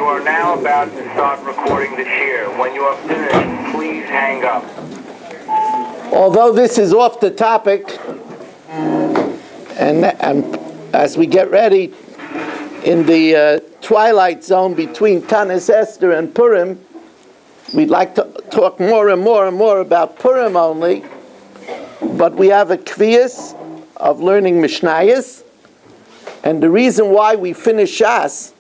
are now about to start recording the share. When you are finished, please hang up. Although this is off the topic, and as we get ready in the twilight zone between Tanis Esther and Purim, we'd like to talk more and more about Purim only, but we have a kviyas of learning Mishnayos, and the reason why we finish Shas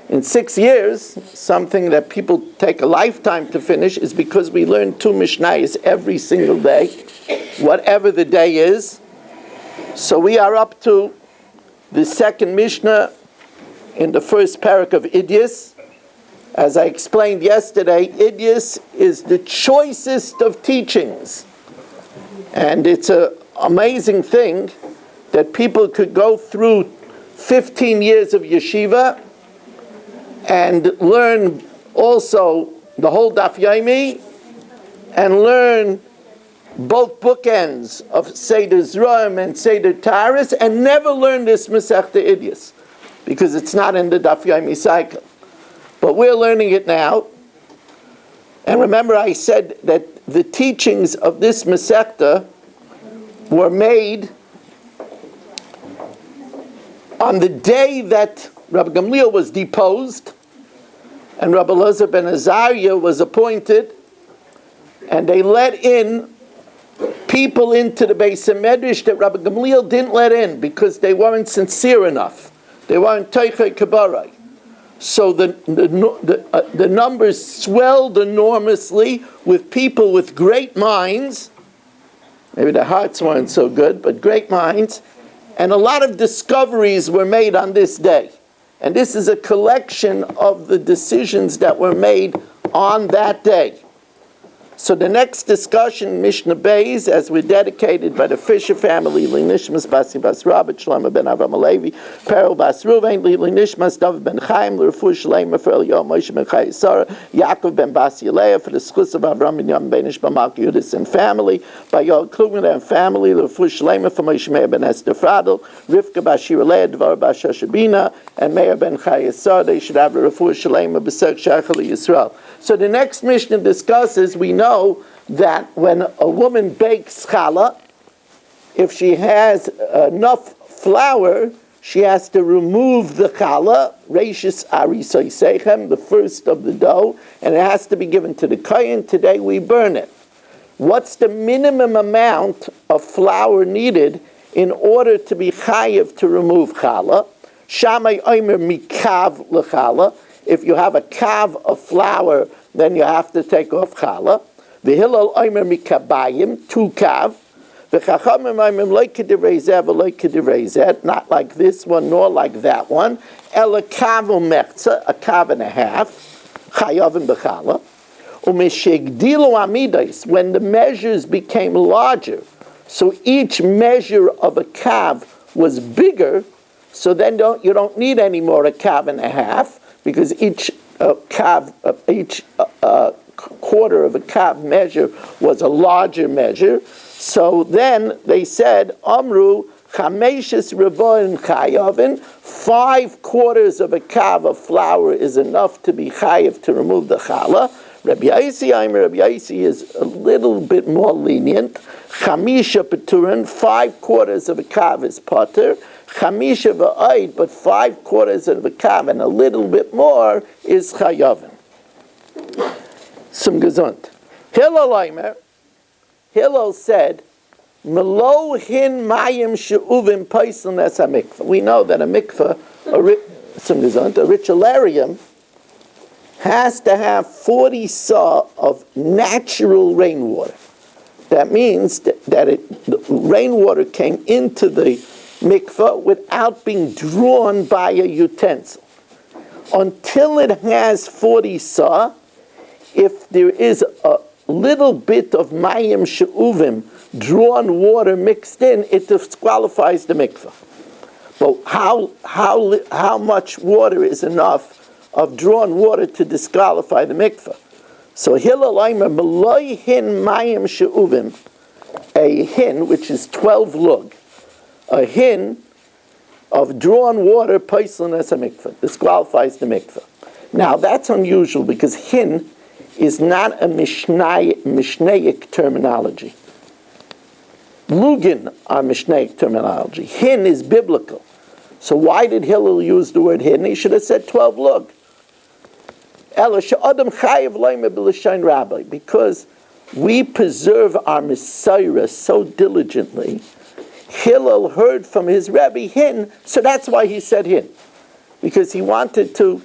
in 6 years, something that people take a lifetime to finish, is because we learn 2 Mishnayos every single day, whatever the day is. So we are up to the second Mishnah in the first parak of Idiyos. As I explained yesterday, Idiyos is the choicest of teachings. And it's an amazing thing that people could go through 15 years of yeshiva and learn also the whole Daf Yomi and learn both bookends of Seder Zraim and Seder Taharos and never learn this Masechta Idiyos because it's not in the Daf Yomi cycle. But we're learning it now. And remember I said that the teachings of this Masechta were made on the day that Rabbi Gamliel was deposed and Rabbi Elazar ben Azariah was appointed, and they let in people into the Beis HaMedrash that Rabbi Gamliel didn't let in because they weren't sincere enough. They weren't Teichei Kabarai. So the numbers swelled enormously with people with great minds. Maybe their hearts weren't so good, but great minds. And a lot of discoveries were made on this day. And this is a collection of the decisions that were made on that day. So the next discussion, Mishnah Beis, as we're dedicated by the Fisher family, Nishmas Basi Bas Rabbi, Shlomo ben Avram Alevi, Perel Bas Ruvain, Nishmas David ben Chaim, L'Refu Shalema for Eliyahu Moshe ben Chai Sarah, Yaakov ben Basi Aleah, for the Schus of Avram and Yom ben Ishba Malk Yudis and family, by Yoel Klugman and family, L'Refu Shalema for Moshe Meir ben Esther Fradel, Rivka Bashir Aleah, Dvar Bas Shashabina, and Meir ben Chai Sarah. They should have L'Refu Shalema B'Sek Shachal Yisrael. So the next Mishnah discusses, we know that when a woman bakes challah, if she has enough flour, she has to remove the challah, reishis arisoi sechem, the first of the dough, and it has to be given to the kohen. Today we burn it. What's the minimum amount of flour needed in order to be chayiv to remove challah? Shamay omer mikav lechallah. If you have a kav of flour, then you have to take off challah. V'hillel omer mikabayim, 2 kav. V'chachamim omer lo k'divrei zeh v'lo k'divrei zeh, not like this one nor like that one. Ela kav u'mechza, a kav and a half. Chayavim b'challah. U'meshegdilu amidos, when the measures became larger, so each measure of a kav was bigger, so then you don't need any more a kav and a half, because each quarter of a kav measure was a larger measure. So then they said, Amru, chameshes reboin chayavin, 5/4 of a kav of flour is enough to be chayav to remove the challah. Rabbi Yaisi is a little bit more lenient. Chamisha peturin, 5/4 of a kav is pater. Chamisha v'ayit, but 5/4 of a kav and a little bit more is chayavin. Some gesund. Hillel said, Melo hin mayim she'uvim paisan es ha-mikvah. We know that a mikvah, a ritualarium, has to have 40 saw of natural rainwater. That means that the rainwater came into the mikvah without being drawn by a utensil. Until it has 40 saw, if there is a little bit of mayim she'uvim, drawn water mixed in, it disqualifies the mikvah. But how much water is enough of drawn water to disqualify the mikvah? So Hillel Aimer Meloi hin mayim she'uvim, a hin which is 12 lug, a hin of drawn water, paislan as a mikvah, disqualifies the mikvah. Now that's unusual because hin is not a Mishnaic terminology. Lugin are Mishnaic terminology. Hin is biblical. So why did Hillel use the word hin? He should have said 12 lug. Because we preserve our Messiah so diligently, Hillel heard from his Rebbe hin, so that's why he said hin. Because he wanted to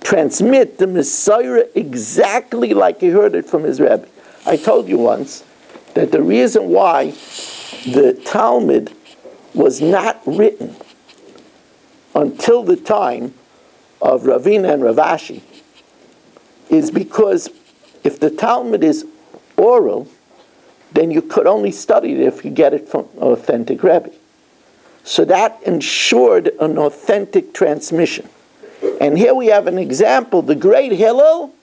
transmit the Messiah exactly like he heard it from his Rebbe. I told you once that the reason why the Talmud was not written until the time of Ravina and Ravashi is because if the Talmud is oral, then you could only study it if you get it from an authentic Rebbe. So that ensured an authentic transmission. And here we have an example. The great Hillel,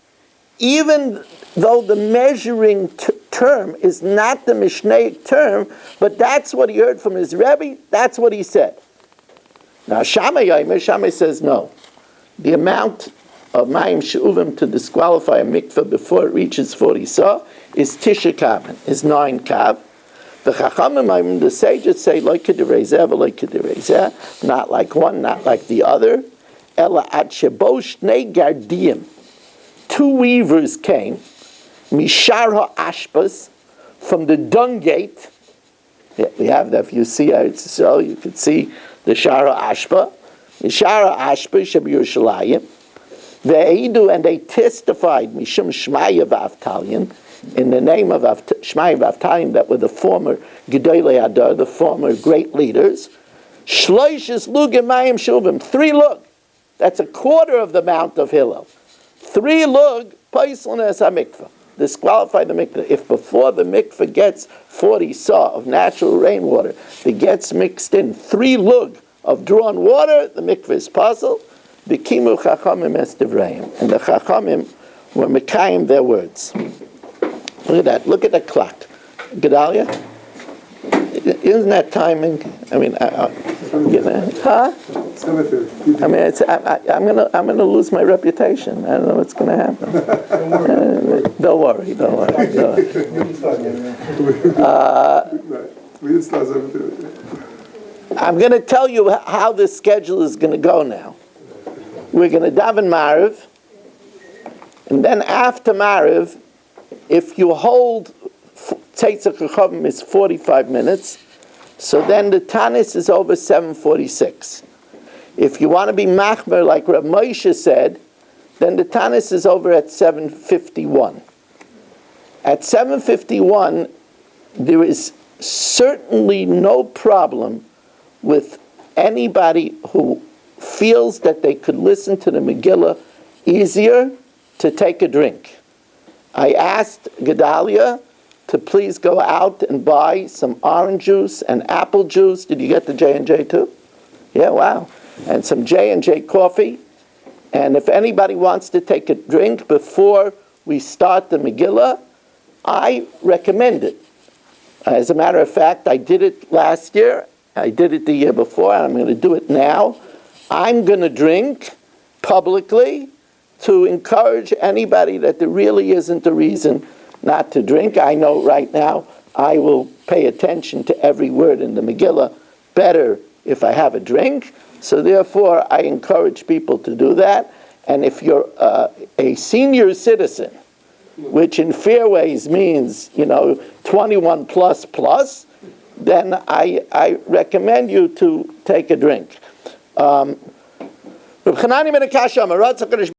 even though the measuring term is not the Mishnaic term, but that's what he heard from his Rebbe, that's what he said. Now Shammai says no. The amount of Mayim She'uvim to disqualify a mikveh before it reaches 40 saw is Tisha Kavan, is 9 kav. The Chachamim, the sages say, like not like one, not like the other. Ela at shebosh ne gardim. 2 weavers came, mishar ha'ashpas, from the dung gate. Yeah, we have that. If you see so you can see the shar ha'ashpa. Mishar ha'ashpa sheb Yerushalayim. Ve'idu, and they testified, mishum shmaya v'avtalion, in the name of Shmaya v'avtalion, that were the former Gedolei Hador, the former great leaders. Shloishes lugim mayim shuvim, 3 lug. That's a quarter of the amount of Hillel. 3 lug, paislan ha-mikvah. Disqualify the mikvah. If before the mikvah gets 40 saw of natural rainwater, it gets mixed in 3 lug of drawn water, the mikvah is puzzled. The kimu chachamim es divrayim. And the chachamim were mekayim their words. Look at that. Look at the clock. Gedalia? Isn't that timing? I mean, huh? I mean, I'm gonna lose my reputation. I don't know what's gonna happen. Don't worry. I'm gonna tell you how this schedule is gonna go now. We're gonna daven Mariv, and then after Mariv, if you hold Tzeitzach Rechavim is 45 minutes, so then the Tanis is over 7:46. If you want to be Machmer, like Reb Moshe said, then the Tanis is over at 7:51. At 7:51, there is certainly no problem with anybody who feels that they could listen to the Megillah easier to take a drink. I asked Gedalia to please go out and buy some orange juice and apple juice. Did you get the J&J too? Yeah, wow. And some J&J coffee. And if anybody wants to take a drink before we start the Megillah, I recommend it. As a matter of fact, I did it last year. I did it the year before, and I'm going to do it now. I'm going to drink publicly to encourage anybody that there really isn't a reason not to drink. I know right now I will pay attention to every word in the Megillah better if I have a drink. So therefore, I encourage people to do that. And if you're a senior citizen, which in Fairways means, 21 plus, then I recommend you to take a drink. Reb Chanani ben Akasha, Marat HaKadosh